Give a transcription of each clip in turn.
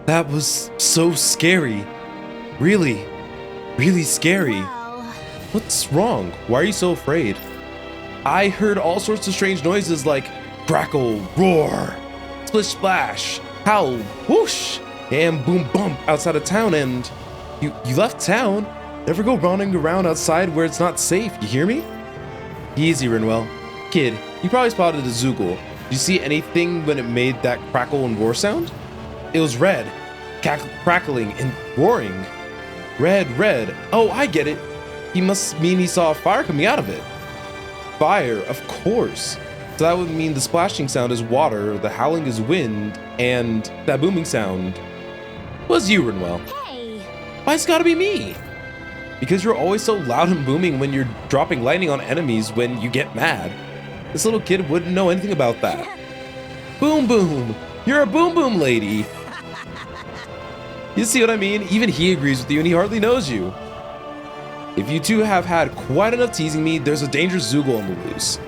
That was so scary. Really, really scary. Well, What's wrong? Why are you so afraid? I heard all sorts of strange noises like crackle, roar, splish splash, howl, whoosh, and boom bump outside of town, and you left town? Never go running around outside where it's not safe, you hear me? Easy, Renwell. Kid, you probably spotted a Zoogle. Did you see anything when it made that crackle and roar sound? It was red, crackling and roaring. Red. Oh, I get it. He must mean he saw a fire coming out of it. Fire, of course. So that would mean the splashing sound is water, the howling is wind, and that booming sound was you, Renwell. hey. Why it's gotta be me? Because you're always so loud and booming when you're dropping lightning on enemies when you get mad. This little kid wouldn't know anything about that. Boom boom, you're a boom boom lady. You see what I mean? Even he agrees with you and he hardly knows you. If you two have had quite enough teasing me, there's a dangerous Zoogle on the loose.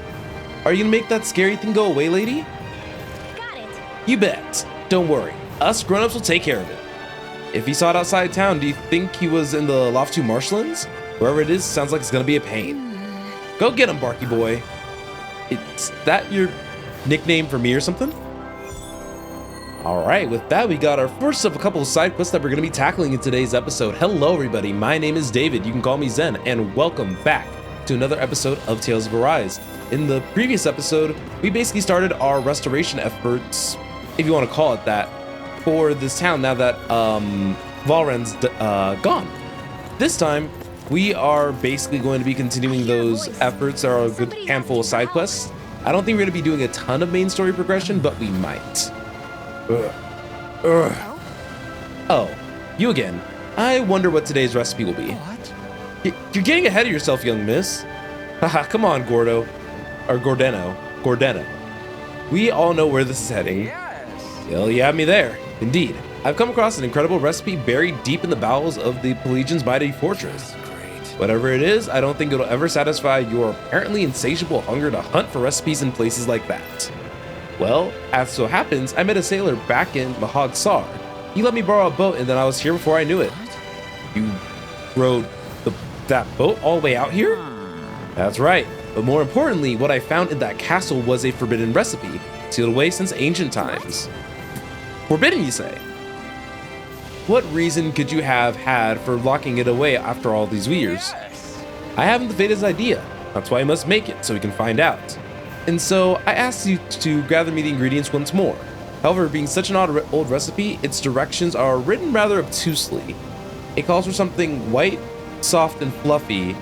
Are you gonna make that scary thing go away, lady? Got it. You bet. Don't worry, us grown-ups will take care of it. If he saw it outside town, do you think he was in the Loft 2 marshlands? Wherever it is, sounds like it's gonna be a pain. Go get him, Barky boy. Is that your nickname for me or something? Alright, with that, we got our first of a couple of side quests that we're going to be tackling in today's episode. Hello everybody, my name is David, you can call me Zen, and welcome back to another episode of Tales of Arise. In the previous episode, we basically started our restoration efforts, if you want to call it that, for this town now that Valrand's gone. This time, we are basically going to be continuing those efforts. There are a good handful of side quests. I don't think we're going to be doing a ton of main story progression, but we might. Oh, you again. I wonder what today's recipe will be. What? You're getting ahead of yourself, young miss. Haha, come on, Gordo. Or Gordeno. We all know where this is heading. Yes. Well, you have me there. Indeed. I've come across an incredible recipe buried deep in the bowels of the Pelagian's mighty fortress. That's great. Whatever it is, I don't think it'll ever satisfy your apparently insatiable hunger to hunt for recipes in places like that. Well, as so happens, I met a sailor back in Mahag Sar. He let me borrow a boat and then I was here before I knew it. You rode that boat all the way out here? That's right. But more importantly, what I found in that castle was a forbidden recipe, sealed away since ancient times. Forbidden, you say? What reason could you have had for locking it away after all these years? Yes. I haven't the faintest idea. That's why I must make it, so we can find out. And so I asked you to gather me the ingredients once more. However, being such an old recipe, its directions are written rather obtusely. It calls for something white, soft, and fluffy,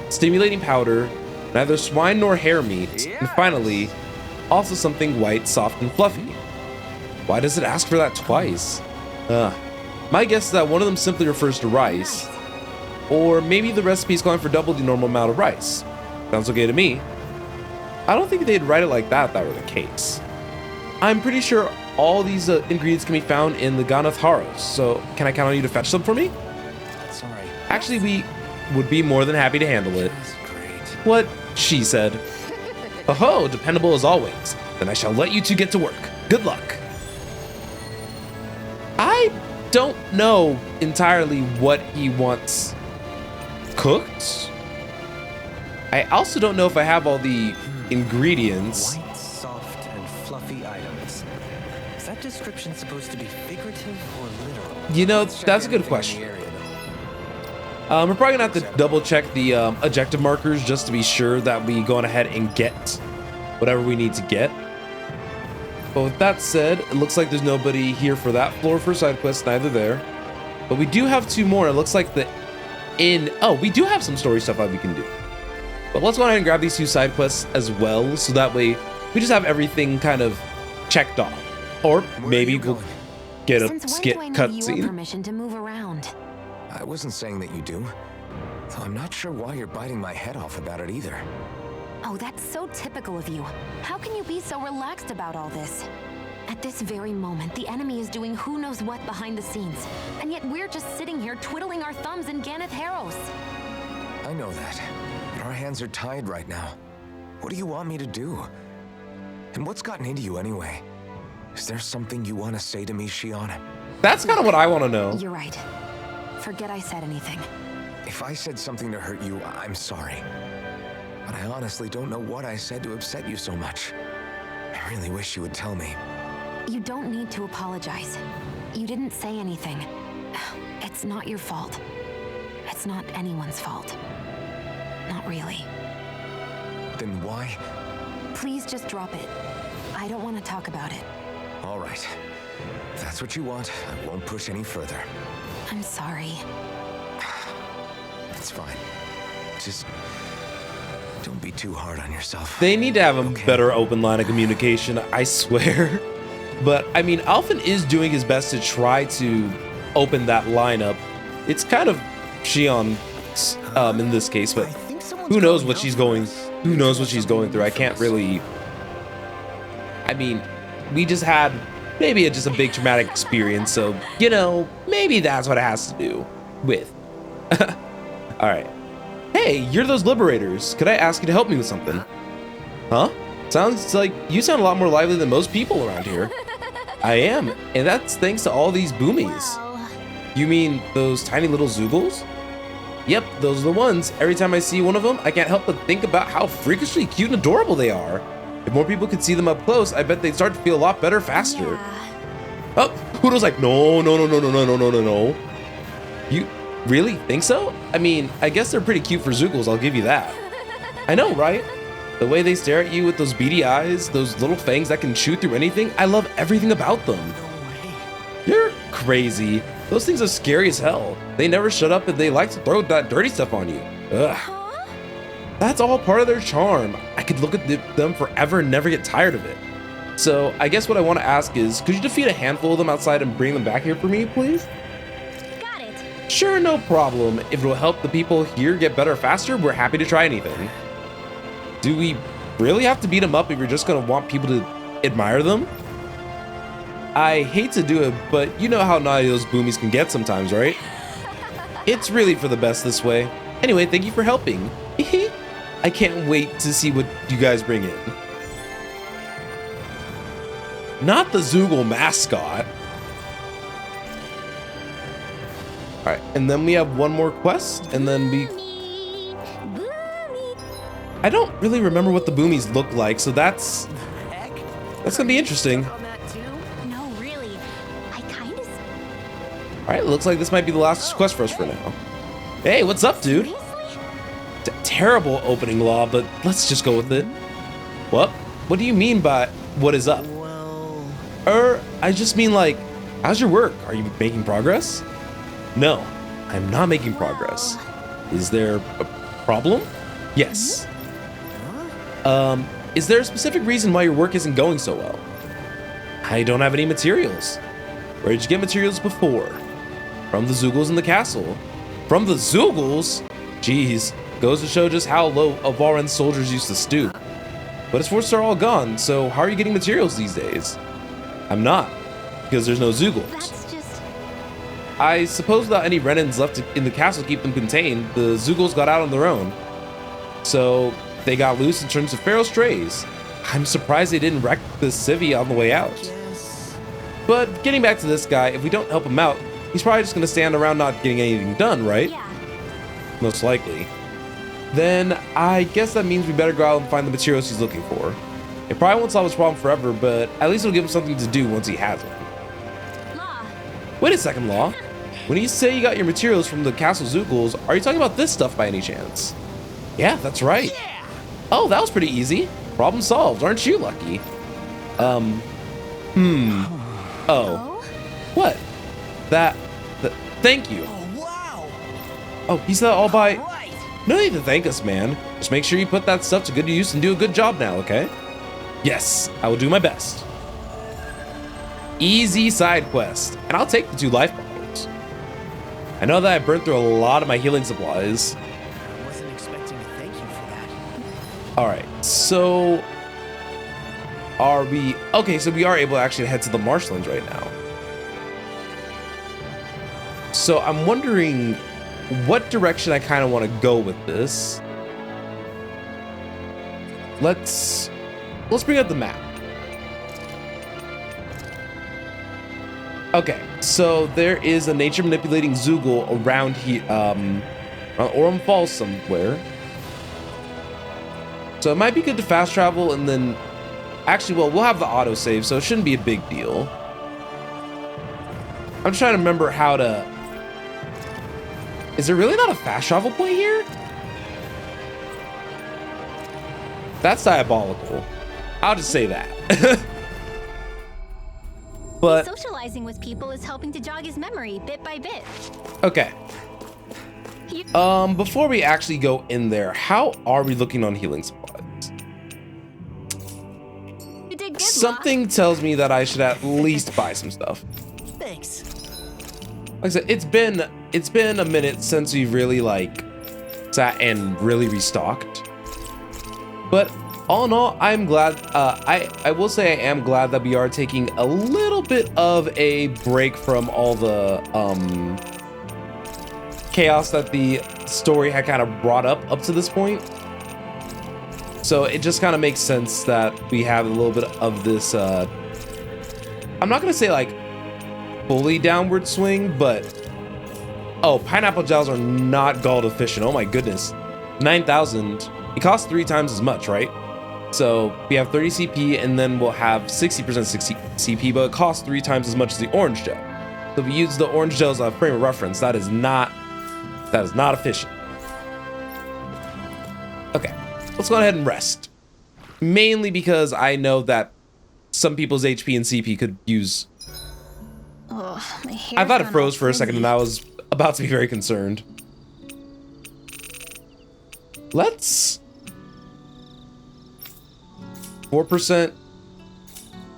stimulating powder, neither swine nor hare meat, and finally, also something white, soft, and fluffy. Why does it ask for that twice? My guess is that one of them simply refers to rice, or maybe the recipe is calling for double the normal amount of rice. Sounds okay to me. I don't think they'd write it like that if that were the case. I'm pretty sure all these ingredients can be found in the Ganath Haros, so can I count on you to fetch them for me? Sorry. Actually, we would be more than happy to handle it. That's great. What she said. Oh, dependable as always. Then I shall let you two get to work. Good luck. I don't know entirely what he wants cooked. I also don't know if I have all the ingredients. White, soft, and fluffy items. Is that description supposed to be figurative or literal? You know, Let's check that's a good everything in question. the area, though. We're probably gonna have to double check the objective markers just to be sure that we go on ahead and get whatever we need to get. But with that said, it looks like there's nobody here for that floor for side quest, neither there. But we do have two more. It looks like we do have some story stuff that we can do. But let's go ahead and grab these two side quests as well, so that way we just have everything kind of checked off. Or maybe we'll get a Since skit when do I need your cutscene. permission to move around? I wasn't saying that you do. Though I'm not sure why you're biting my head off about it either. Oh, that's so typical of you. How can you be so relaxed about all this? At this very moment, the enemy is doing who knows what behind the scenes. And yet we're just sitting here twiddling our thumbs in Ganath Haros. I know that. But our hands are tied right now. What do you want me to do? And what's gotten into you anyway? Is there something you want to say to me, Shion? That's kind of what I want to know. You're right. Forget I said anything. If I said something to hurt you, I'm sorry. But I honestly don't know what I said to upset you so much. I really wish you would tell me. You don't need to apologize. You didn't say anything. It's not your fault. It's not anyone's fault. Not really. Then why? Please just drop it. I don't want to talk about it. All right. If that's what you want, I won't push any further. I'm sorry. It's fine. Just don't be too hard on yourself. They need to have a Okay. better open line of communication, I swear. But I mean, Alphen is doing his best to try to open that line up. It's kind of Shion in this case, but who knows what she's going through. I can't really. I mean, we just had maybe just a big traumatic experience, so you know, maybe that's what it has to do with. All right. Hey, you're those liberators. Could I ask you to help me with something? Huh? Sounds like you sound a lot more lively than most people around here. I am, and that's thanks to all these boomies. Well, You mean those tiny little Zoogles? Yep, those are the ones. Every time I see one of them, I can't help but think about how freakishly cute and adorable they are. If more people could see them up close, I bet they'd start to feel a lot better faster. yeah. Oh, Poodle's like, no. You really think so? I mean, I guess they're pretty cute for Zoogles, I'll give you that. I know, right? The way they stare at you with those beady eyes, those little fangs that can chew through anything, I love everything about them. No way. You're crazy. Those things are scary as hell. They never shut up and they like to throw that dirty stuff on you. Ugh. Huh? That's all part of their charm. I could look at them forever and never get tired of it. So I guess what I want to ask is, could you defeat a handful of them outside and bring them back here for me, please? Got it. Sure, no problem. If it'll help the people here get better faster, we're happy to try anything. Do we really have to beat them up if you're just gonna want people to admire them? I hate to do it, but you know how naughty those boomies can get sometimes, right? It's really for the best this way. Anyway, thank you for helping. I can't wait to see what you guys bring in. Not the Zoogle mascot. All right, and then we have one more quest, and then we... I don't really remember what the boomies look like, so that's Heck? gonna be interesting. On that too? No, really. I kind of. All right, looks like this might be the last quest for us for now. Hey, what's up, dude? Seriously? Terrible opening law, but let's just go with it. What? What do you mean by what is up? Well, I just mean like, how's your work? Are you making progress? No, I'm not making progress. Is there a problem? Yes. Is there a specific reason why your work isn't going so well? I don't have any materials. Where did you get materials before? From the Zoogles in the castle. From the Zoogles? Jeez, goes to show just how low Valren's soldiers used to stoop. But its forces are all gone, so how are you getting materials these days? I'm not, because there's no Zoogles. That's just. I suppose without any Renans left in the castle to keep them contained, the Zoogles got out on their own. So they got loose and turned to feral strays. I'm surprised they didn't wreck the civvy on the way out. yes. But getting back to this guy, if we don't help him out, he's probably just gonna stand around not getting anything done, right? Yeah. Most likely. Then I guess that means we better go out and find the materials he's looking for. It probably won't solve his problem forever, but at least it'll give him something to do once he has it. Law. Wait a second, Law. When you say you got your materials from the Castle Zoogles, are you talking about this stuff by any chance? Yeah, that's right. Oh, that was pretty easy. Problem solved, aren't you lucky? Oh. Oh? What? Thank you. Oh, wow. Oh, he said that all by... Right. No need to thank us, man. Just make sure you put that stuff to good use and do a good job now, okay? Yes, I will do my best. Easy side quest, and I'll take the 2 life bottles. I know that I burned through a lot of my healing supplies. I wasn't expecting to thank you for that. All right, so are we... Okay, so we are able to actually head to the marshlands right now. So I'm wondering what direction I kind of want to go with this. Let's bring up the map. Okay, so there is a nature manipulating Zoogle around here, Orem Falls somewhere. So it might be good to fast travel and then, actually, well, we'll have the autosave, so it shouldn't be a big deal. I'm just trying to remember how to, is there really not a fast travel point here? That's diabolical. I'll just say that. But socializing with people is helping to jog his memory bit by bit. okay. Before we actually go in there, how are we looking on healing supplies? You did good, Something tells me that I should at least buy some stuff. Thanks. Like I said, it's been a minute since we really like sat and really restocked. But all in all, I'm glad. I will say I am glad that we are taking a little bit of a break from all the chaos that the story had kind of brought up to this point. So it just kind of makes sense that we have a little bit of this. I'm not gonna say like fully downward swing, but oh, pineapple gels are not gold efficient. Oh my goodness, 9,000. It costs 3 times as much, right? So we have 30 CP and then we'll have 60% CP, but it costs 3 times as much as the orange gel. So if we use the orange gel as a frame of reference, that is not efficient. Okay, let's go ahead and rest. Mainly because I know that some people's HP and CP could use. Oh, my hair. I thought it froze for a second and I was about to be very concerned. Let's 4%.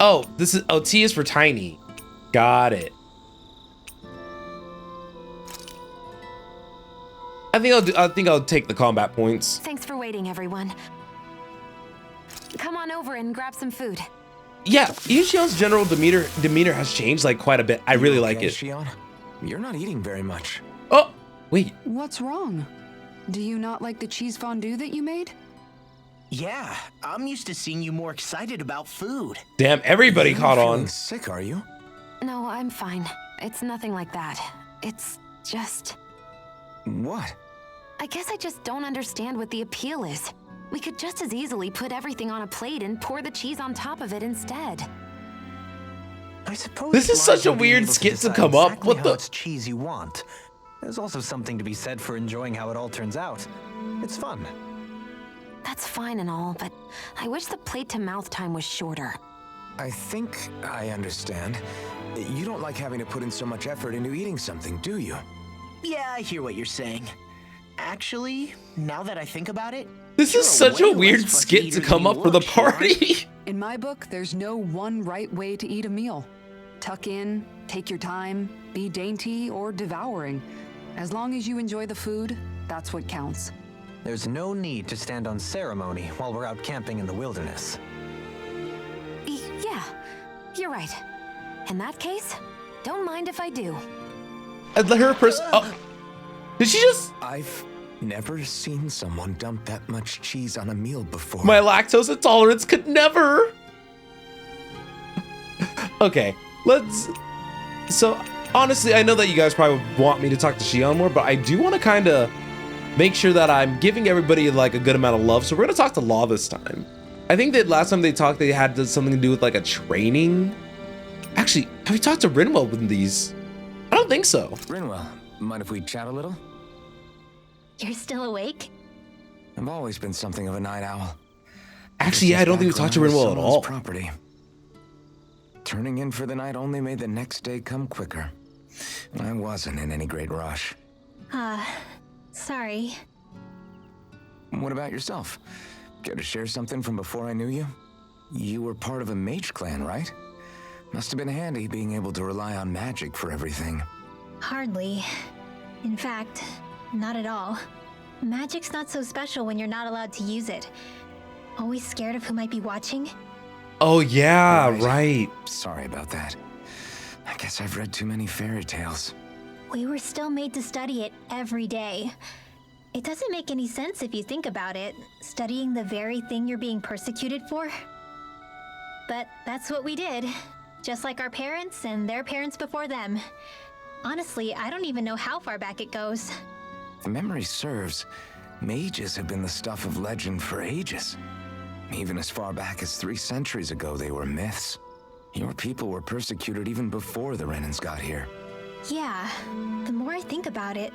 Oh, this is T is for tiny. Got it. I think I'll take the combat points. Thanks for waiting, everyone. Come on over and grab some food. Yeah, Yushion's general demeanor has changed like quite a bit. I really like it. Shion? You're not eating very much. Oh, wait. What's wrong? Do you not like the cheese fondue that you made? Yeah, I'm used to seeing you more excited about food. Damn, everybody You're caught not on. feeling sick, are you? No, I'm fine. It's nothing like that. It's just... What? I guess I just don't understand what the appeal is. We could just as easily put everything on a plate and pour the cheese on top of it instead. I suppose This is lies such a in being weird able skit to decide come up. exactly What how the- much cheese you want. There's also something to be said for enjoying how it all turns out. It's fun. That's fine and all, but I wish the plate-to-mouth time was shorter. I think I understand. You don't like having to put in so much effort into eating something, do you? Yeah, I hear what you're saying. Actually, now that I think about it, This you're is such a way weird less fussy skit eater to than come you up for the look, Shion. party. In my book, there's no one right way to eat a meal. Tuck in, take your time, be dainty or devouring. As long as you enjoy the food, that's what counts. There's no need to stand on ceremony while we're out camping in the wilderness. Yeah, you're right. In that case, don't mind if I do. I'd let her oh, did she just? I've never seen someone dump that much cheese on a meal before. My lactose intolerance could never. Okay, let's. So honestly, I know that you guys probably would want me to talk to Shion more, but I do want to kind of make sure that I'm giving everybody like a good amount of love. So we're gonna talk to Law this time. I think that last time they talked, they had something to do with like a training. Actually, have we talked to Rinwell with these? I don't think so. Rinwell, mind if we chat a little? You're still awake? I've always been something of a night owl. Actually, yeah, I don't think we talked to Rinwell at all. Property. Turning in for the night only made the next day come quicker. I wasn't in any great rush. Sorry. What about yourself? Care to share something from before I knew you? You were part of a mage clan, right? Must have been handy being able to rely on magic for everything. Hardly. In fact, not at all. Magic's not so special when you're not allowed to use it. Always scared of who might be watching? Oh yeah, right. Sorry about that. I guess I've read too many fairy tales. We were still made to study it every day. It doesn't make any sense if you think about it, studying the very thing you're being persecuted for. But that's what we did. just like our parents and their parents before them. Honestly, I don't even know how far back it goes. If memory serves, mages have been the stuff of legend for ages. Even as far back as 3 centuries ago, they were myths. Your people were persecuted even before the Renans got here. Yeah, the more I think about it,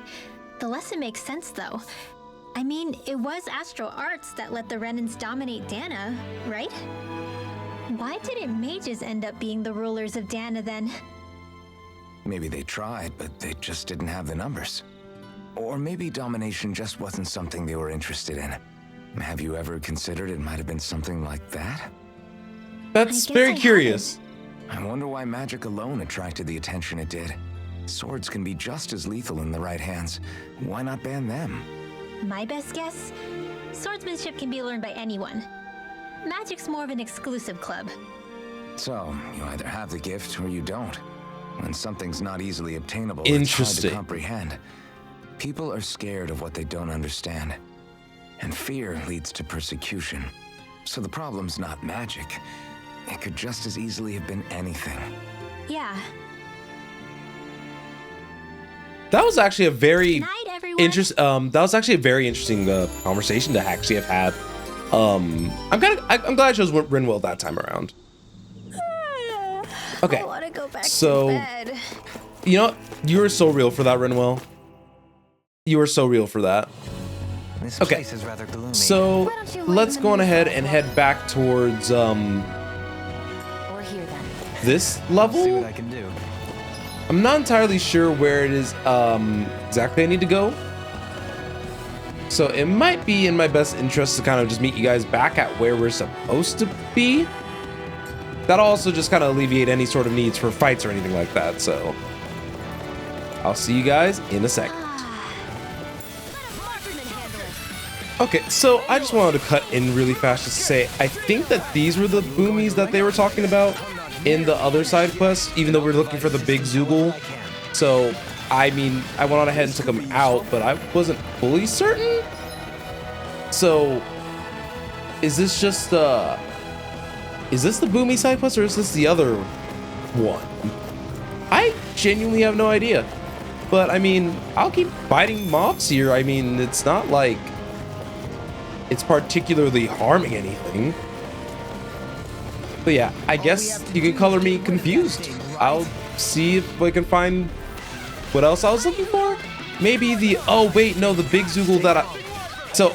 the less it makes sense though. I mean, it was astral arts that let the Renans dominate Dana, right? Why didn't mages end up being the rulers of Dana then? Maybe they tried, but they just didn't have the numbers. Or maybe domination just wasn't something they were interested in. Have you ever considered it might have been something like that? That's very curious. I wonder why magic alone attracted the attention it did. Swords can be just as lethal in the right hands. Why not ban them? My best guess? Swordsmanship can be learned by anyone. Magic's more of an exclusive club. So, you either have the gift or you don't. When something's not easily obtainable, Interesting. it's hard to comprehend. People are scared of what they don't understand. And fear leads to persecution. So the problem's not magic. It could just as easily have been anything. Yeah. That was actually a very Night, everyone. that was actually a very interesting conversation to actually have had. I'm glad I chose Rinwell that time around. Okay. I want to go back So, to bed. you know, you were so real for that, Rinwell. You were so real for that. This Okay. place is rather gloomy. So Why don't you let's lighten go on the ahead mood and for head back towards Or here then. this See what level. I can do. I'm not entirely sure where it is exactly I need to go. So it might be in my best interest to kind of just meet you guys back at where we're supposed to be. That'll also just kind of alleviate any sort of needs for fights or anything like that. So I'll see you guys in a second. Okay, so I just wanted to cut in really fast just to say, I think that these were the boomies that they were talking about in the other side quest, even though we were looking for the big Zoogle. So, I mean, I went on ahead and took them out, but I wasn't fully certain. So, is this just is this the boomy side quest or is this the other one? I genuinely have no idea. But, I mean, I'll keep fighting mobs here. I mean, it's not like it's particularly harming anything. But yeah, I guess you can color me confused. I'll see if I can find what else I was looking for. Maybe the, oh wait, no, the big Zoogle that so,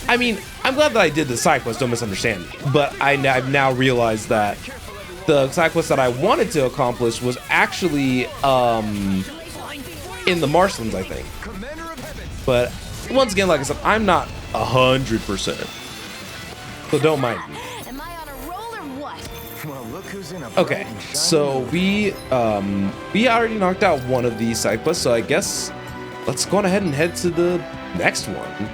I mean, I'm glad that I did the side quest, don't misunderstand me. But I've now realized that the side quest that I wanted to accomplish was actually in the marshlands, I think. But once again, like I said, I'm not 100%. So don't mind me. Am I on a roll or what? Well, look who's in a Okay, so we already knocked out one of these side quests, so I guess let's go on ahead and head to the next one.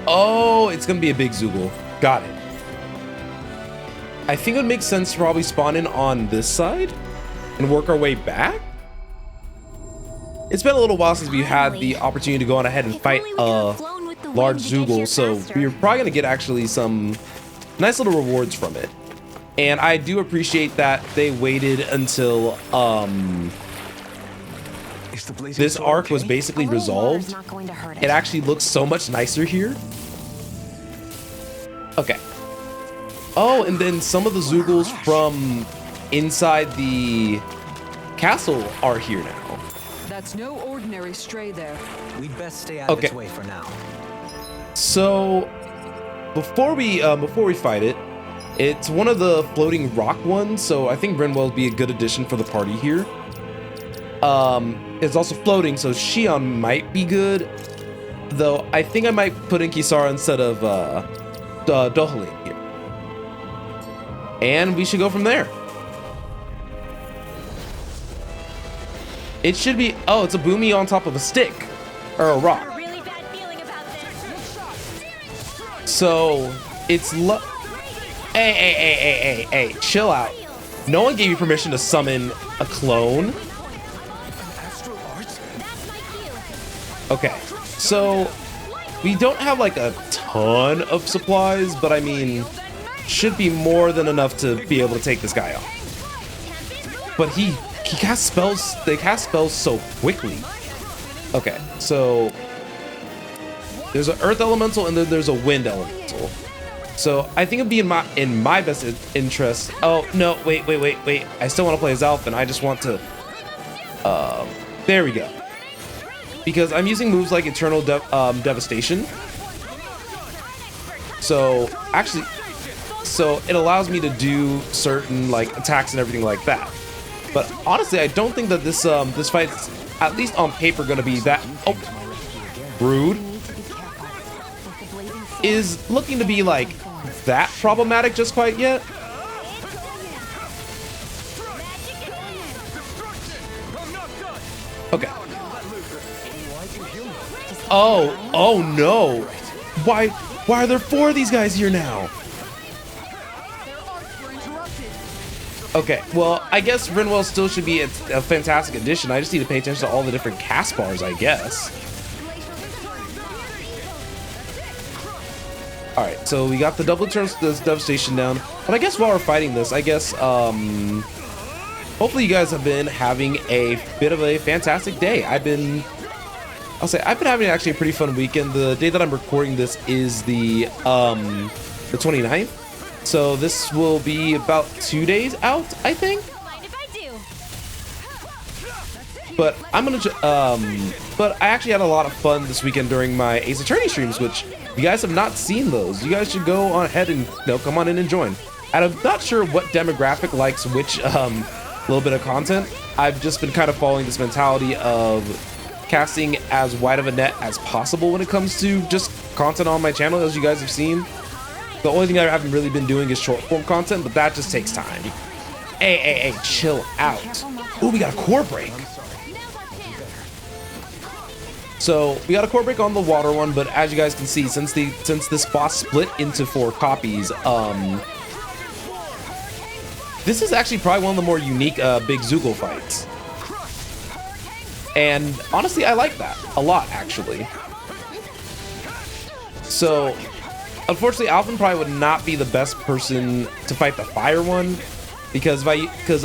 Oh, it's gonna be a big Zoogle. Got it. I think it would make sense to probably spawn in on this side and work our way back. It's been a little while since we had the opportunity to go on ahead and fight a large Zoogle, so we're probably gonna get actually some nice little rewards from it. And I do appreciate that they waited until this arc was basically resolved. Not going to hurt It actually looks so much nicer here. Okay. Oh, and then some of the Zoogles from inside the castle are here now. That's no ordinary stray there. We'd best stay out of Okay. its way for now. So before we fight it, it's one of the floating rock ones, so I think Brinwell would be a good addition for the party here. It's also floating, so Shion might be good, though I think I might put in Kisara instead of Dohalim here. And we should go from there. It should be, oh, it's a boomy on top of a stick or a rock. A really bad feeling about this. So it's hey, chill out. No one gave you permission to summon a clone. Okay, so we don't have like a ton of supplies, but I mean, should be more than enough to be able to take this guy off. But he casts spells, they cast spells so quickly. Okay, so there's an earth elemental and then there's a wind elemental. So I think it'd be in my best interest. Oh no, wait. I still want to play as Alphen. I just want to, there we go. Because I'm using moves like Eternal Devastation. So actually, so it allows me to do certain like attacks and everything like that. But honestly, I don't think that this this fight's, at least on paper, gonna be that, oh, rude, is looking to be like that problematic just quite yet. Okay. Oh no. Why are there 4 of these guys here now? Okay, well, I guess Rinwell still should be a fantastic addition. I just need to pay attention to all the different cast bars, I guess. Alright, so we got the double turns to this devastation down. But I guess while we're fighting this, I guess, hopefully you guys have been having a bit of a fantastic day. I've been having actually a pretty fun weekend. The day that I'm recording this is the 29th. So this will be about 2 days out, I think. But I'm gonna, but I actually had a lot of fun this weekend during my Ace Attorney streams, which if you guys have not seen those, you guys should go on ahead and come on in and join. And I'm not sure what demographic likes which little bit of content. I've just been kind of following this mentality of casting as wide of a net as possible when it comes to just content on my channel, as you guys have seen. The only thing I haven't really been doing is short form content, but that just takes time. Hey, chill out. Ooh, we got a core break. So we got a core break on the water one, but as you guys can see, since this boss split into 4 copies, this is actually probably one of the more unique big Zoogle fights. And honestly, I like that a lot, actually. So unfortunately, Alphen probably would not be the best person to fight the fire one, because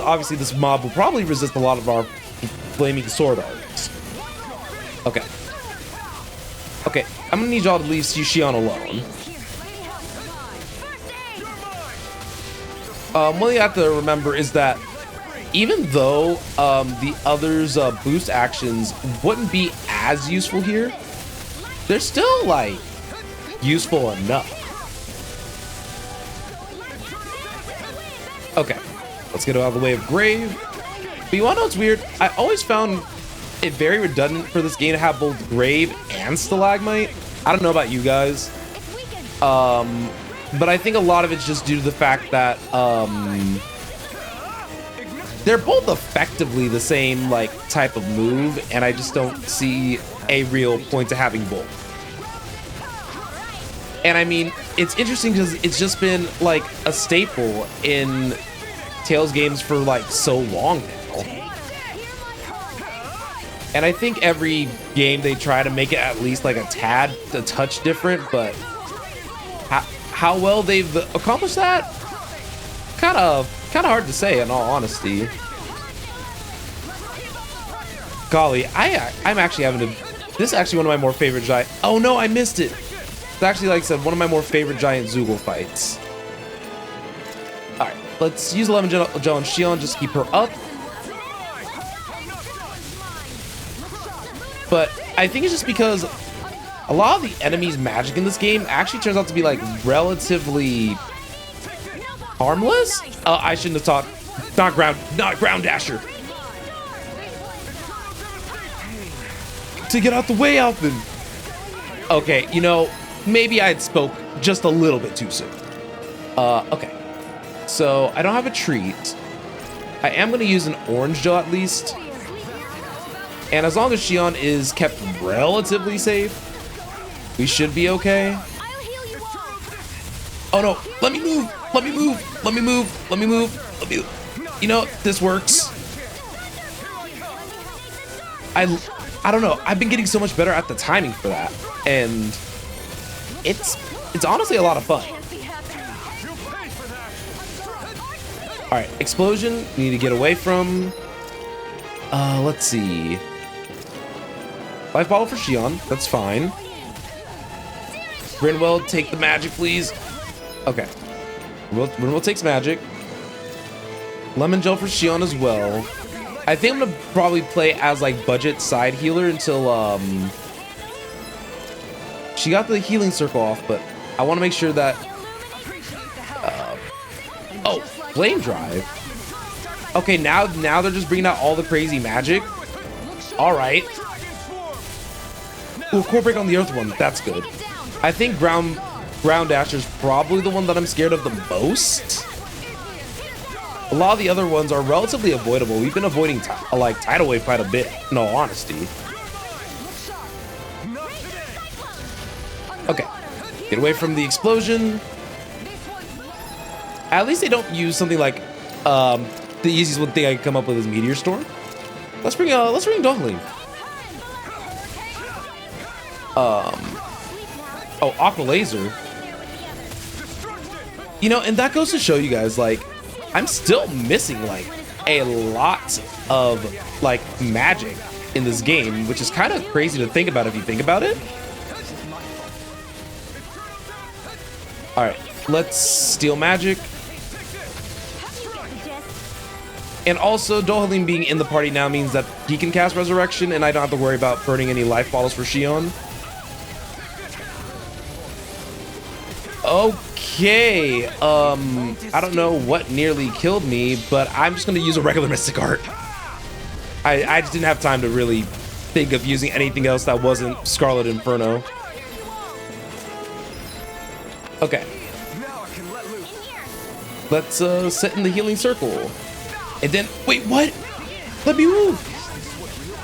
obviously this mob will probably resist a lot of our flaming sword arts. Okay, I'm gonna need y'all to leave Xion alone. One thing you have to remember is that even though the others' boost actions wouldn't be as useful here, they're still like useful enough. Okay, let's get out of the way of Grave. But you wanna know what's weird? I always found it very redundant for this game to have both Grave and Stalagmite. I don't know about you guys, but I think a lot of it's just due to the fact that they're both effectively the same like type of move, and I just don't see a real point to having both. And I mean, it's interesting because it's just been like a staple in Tales games for like so long now. And I think every game they try to make it at least like a touch different, but how well they've accomplished that, kind of hard to say, in all honesty. Golly, I'm actually having to. This is actually one of my more favorite giant. Oh no, I missed it. It's actually, like I said, one of my more favorite giant Zoogle fights. All right, let's use 11 Gel and Xion, just keep her up. But I think it's just because a lot of the enemies' magic in this game actually turns out to be like relatively harmless. I shouldn't have talked. Not ground dasher. To get out the way, Alphen. Okay, you know, maybe I had spoke just a little bit too soon. Okay. So I don't have a treat. I am going to use an orange gel at least. And as long as Xion is kept relatively safe, we should be okay. Oh no, let me move, let me move, let me move, let me move, let me, you know, this works. I don't know, I've been getting so much better at the timing for that, and it's honestly a lot of fun. All right, explosion. We need to get away from. Let's see. Life bottle for Shion. That's fine. Grinwell, take the magic, please. Okay. Grinwell takes magic. Lemon gel for Shion as well. I think I'm gonna probably play as like budget side healer until she got the healing circle off, but I want to make sure that oh, flame drive. Okay, now they're just bringing out all the crazy magic. All right. Ooh, core break on the earth one. That's good. I think ground dasher is probably the one that I'm scared of the most. A lot of the other ones are relatively avoidable. We've been avoiding like tidal wave quite a bit, in all honesty. Okay, get away from the explosion. At least they don't use something like the easiest one thing I can come up with is Meteor Storm. Let's bring Dohling. Oh, Aqua Laser. You know, and that goes to show you guys, like, I'm still missing like a lot of like magic in this game, which is kind of crazy to think about if you think about it. All right, let's steal magic. And also, Dohalim being in the party now means that he can cast Resurrection, and I don't have to worry about burning any life bottles for Shion. Okay, I don't know what nearly killed me, but I'm just gonna use a regular Mystic Art. I just didn't have time to really think of using anything else that wasn't Scarlet Inferno. Okay. Let's sit in the healing circle. And then, wait, what? Let me move.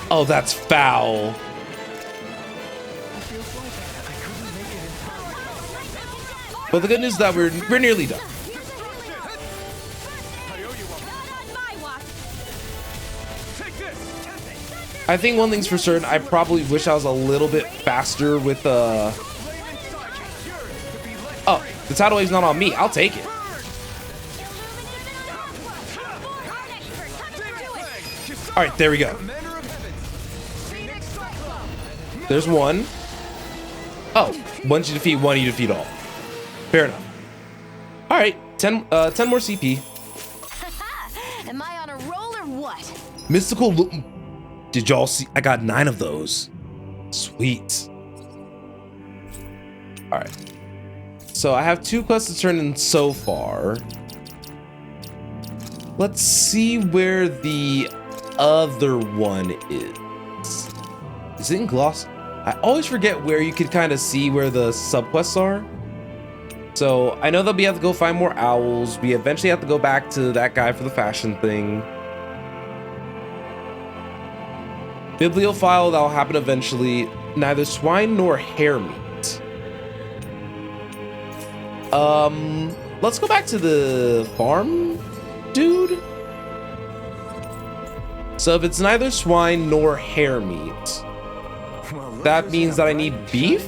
Oh, that's foul. But the good news is that we're nearly done. I think one thing's for certain, I probably wish I was a little bit faster with oh, the tidal wave's not on me. I'll take it. All right, there we go. There's one. Oh, once you defeat one, you defeat all. Fair enough. All right, 10 more CP. Am I on a roll or what? Mystical. Did y'all see? I got 9 of those. Sweet. All right. So I have 2 quests to turn in so far. Let's see where the other one is. Is it in Gloss? I always forget where you could kind of see where the subquests are. So I know that we have to go find more owls. We eventually have to go back to that guy for the fashion thing. Bibliophile, that'll happen eventually. Neither swine nor hare meat. Let's go back to the farm, dude. So if it's neither swine nor hare meat, that means that I need beef?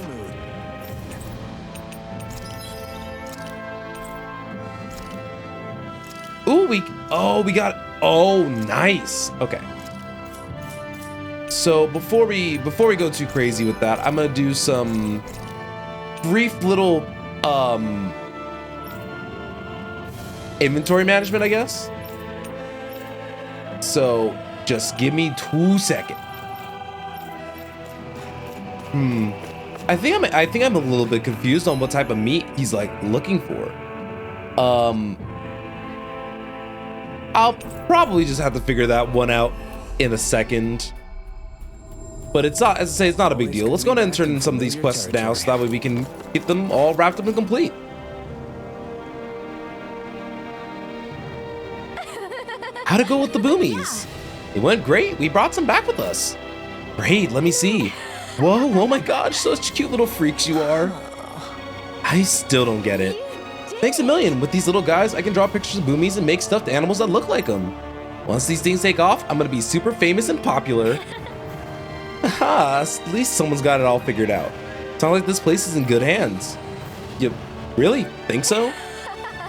Ooh, we got, oh, nice. Okay. So before we go too crazy with that, I'm gonna do some brief little inventory management, I guess. So just give me 2 seconds. I think I'm a little bit confused on what type of meat he's like looking for. I'll probably just have to figure that one out in a second. But it's not, as I say, it's not a big deal. Let's go ahead and turn in some of these quests now, so that way we can get them all wrapped up and complete. How'd it go with the boomies? It went great. We brought some back with us. Great, let me see. Whoa, oh my gosh, such cute little freaks you are. I still don't get it. Thanks a million. With these little guys, I can draw pictures of boomies and make stuffed animals that look like them. Once these things take off, I'm gonna be super famous and popular. Haha, at least someone's got it all figured out. Sounds like this place is in good hands. You really think so?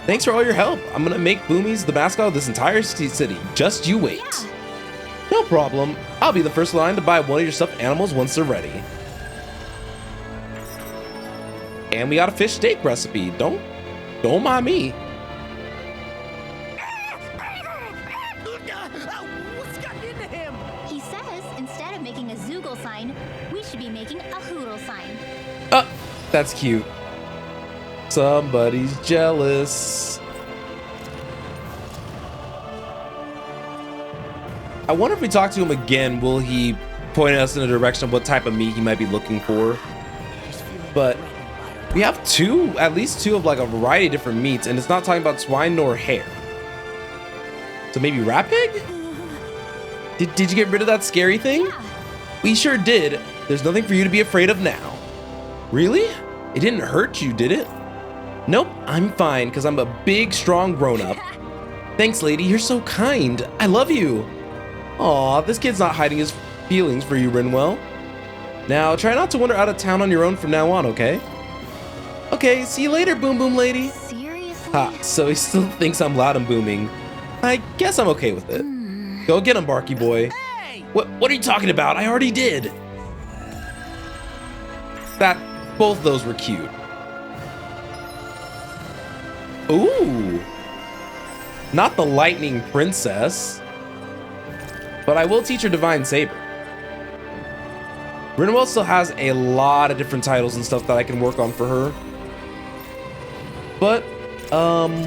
Thanks for all your help. I'm gonna make Boomies the mascot of this entire city. Just you wait. Yeah. No problem. I'll be the first line to buy one of your stuffed animals once they're ready. And we got a fish steak recipe. Don't mind me. What's gotten into him? He says instead of making a Zoogle sign, we should be making a Hoodle sign. That's cute. Somebody's jealous. I wonder if we talk to him again, will he point us in a direction of what type of meat he might be looking for? But we have at least two of like a variety of different meats, and it's not talking about swine nor hare. So maybe rat pig? Did you get rid of that scary thing? Yeah. We sure did. There's nothing for you to be afraid of now. Really? It didn't hurt you, did it? Nope, I'm fine, because I'm a big, strong grown-up. Thanks, lady, you're so kind. I love you. Aw, this kid's not hiding his feelings for you, Rinwell. Now, try not to wander out of town on your own from now on, okay? Okay, see you later, Boom Boom Lady. Seriously? Ha, so he still thinks I'm loud and booming. I guess I'm okay with it. Go get him, Barky boy. Hey! What are you talking about? I already did. Both those were cute. Ooh. Not the Lightning Princess. But I will teach her Divine Saber. Rinwell still has a lot of different titles and stuff that I can work on for her. But,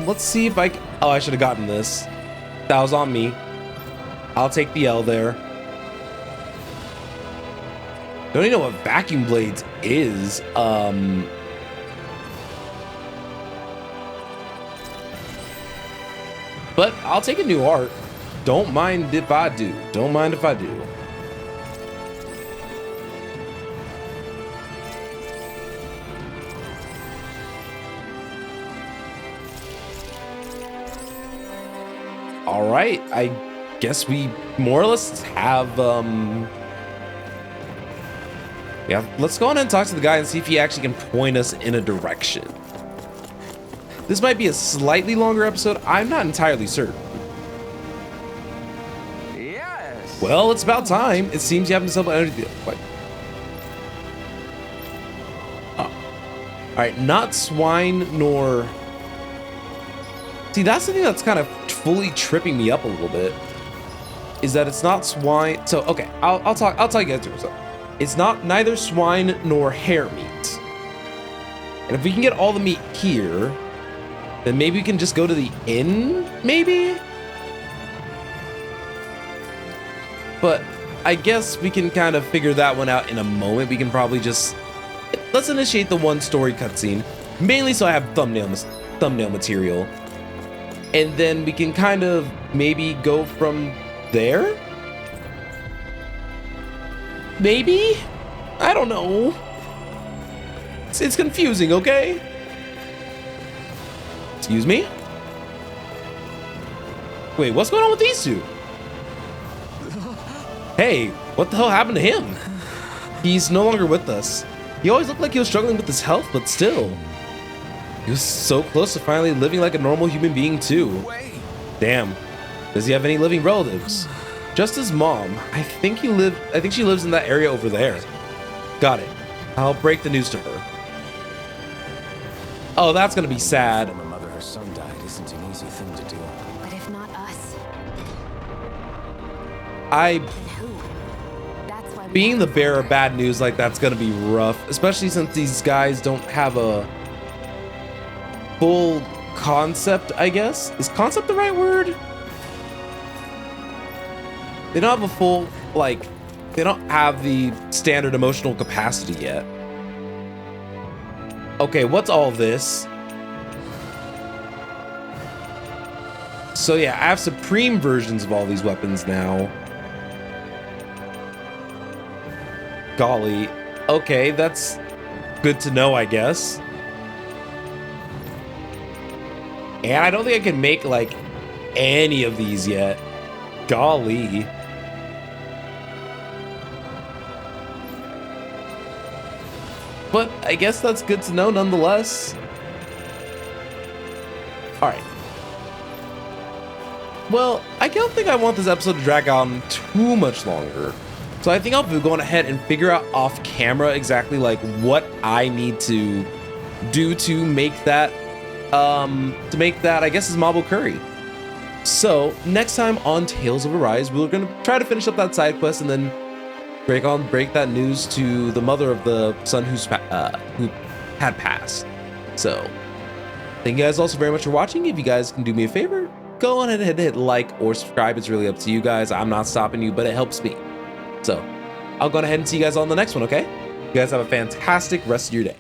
let's see if I... Oh, I should have gotten this. That was on me. I'll take the L there. Don't even know what vacuum blades is. But I'll take a new art. Don't mind if I do. Don't mind if I do. All right, I guess we more or less have, yeah, let's go on and talk to the guy and see if he actually can point us in a direction. This might be a slightly longer episode. I'm not entirely certain. Yes. Well, it's about time. It seems you haven't disabled energy. What? Oh. All right, not swine nor... See, that's the thing that's kind of fully tripping me up a little bit. Is that it's not swine. So, okay, I'll talk you guys through it. It's not neither swine nor hare meat. And if we can get all the meat here, then maybe we can just go to the inn, maybe? But I guess we can kind of figure that one out in a moment. We can probably just... Let's initiate the one story cutscene, mainly so I have thumbnail material. And then we can kind of maybe go from there? Maybe? I don't know. It's confusing, okay? Excuse me? Wait, what's going on with these two? Hey, what the hell happened to him? He's no longer with us. He always looked like he was struggling with his health, but still. He was so close to finally living like a normal human being too. Damn. Does he have any living relatives? Just his mom. I think she lives in that area over there. Got it. I'll break the news to her. Oh, that's gonna be sad. From a mother her son died isn't an easy thing to do. But if not us, I... then who? That's why we Being have the to bearer find of her. bad news like that's gonna be rough, especially since these guys don't have a full concept, I guess. Is concept the right word? They don't have a full, like, they don't have the standard emotional capacity yet. Okay, what's all this? So yeah, I have supreme versions of all these weapons now. Golly. Okay, that's good to know, I guess. And I don't think I can make, like, any of these yet. Golly. But I guess that's good to know nonetheless. All right, Well, I don't think I want this episode to drag on too much longer. So I think I'll be going ahead and figure out off camera exactly like what I need to do to make that, I guess, is Mabo Curry. So next time on Tales of Arise, we're gonna try to finish up that side quest and then break that news to the mother of the son who had passed. So thank you guys also very much for watching. If you guys can do me a favor, go on ahead and hit like or subscribe. It's really up to you guys. I'm not stopping you, but it helps me. So I'll go ahead and see you guys on the next one, okay? You guys have a fantastic rest of your day.